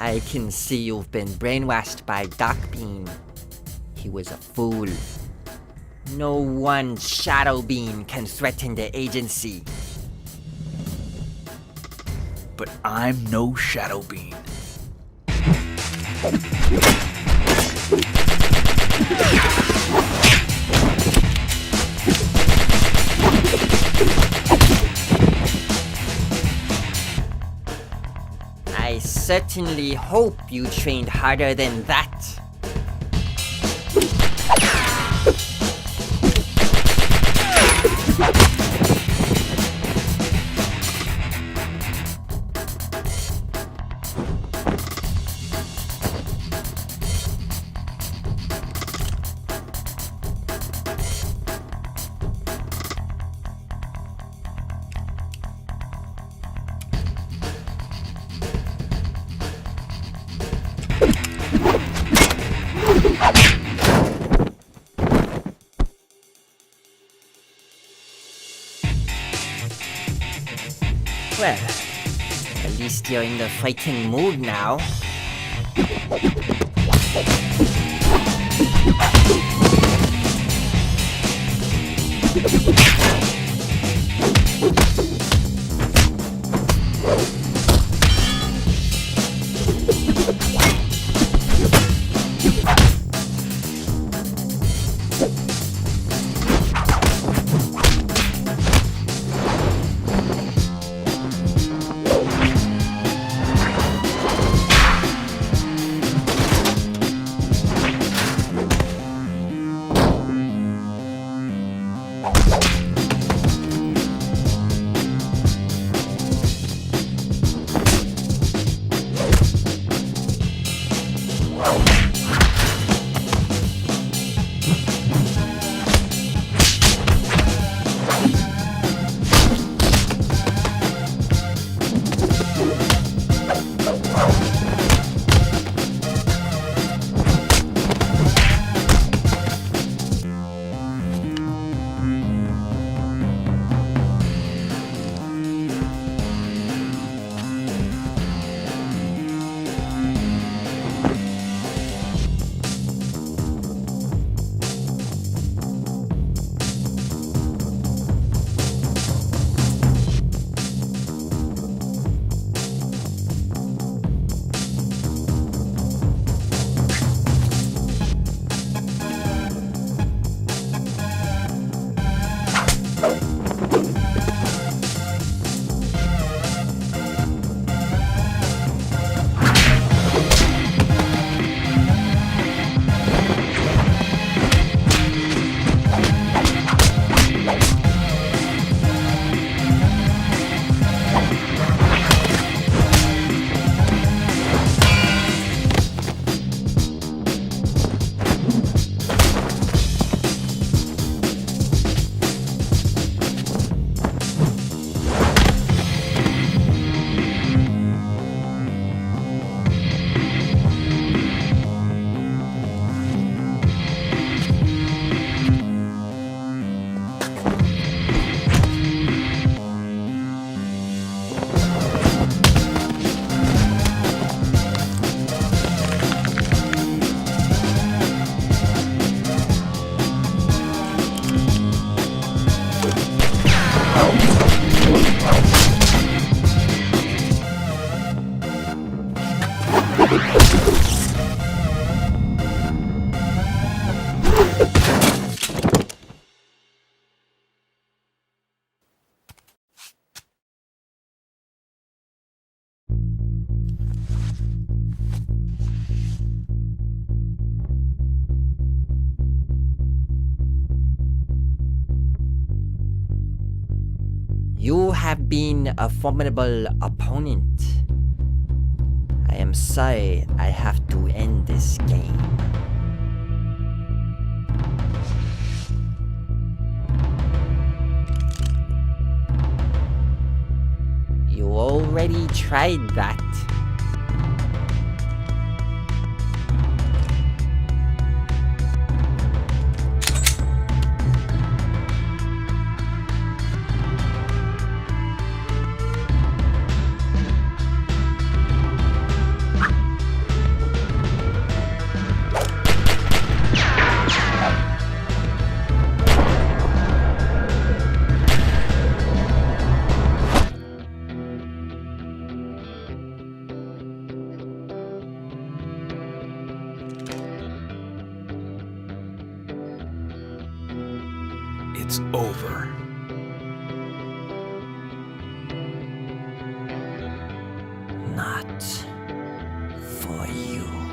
I can see you've been brainwashed by Darkbeam. He was a fool. No one Shadow Beam can threaten the agency. But I'm no Shadow Beam. I certainly hope you trained harder than that. Well, at least you're in the fighting mood now. You have been a formidable opponent. I am sorry I have to end this game. You already tried that. It's over. Not for you.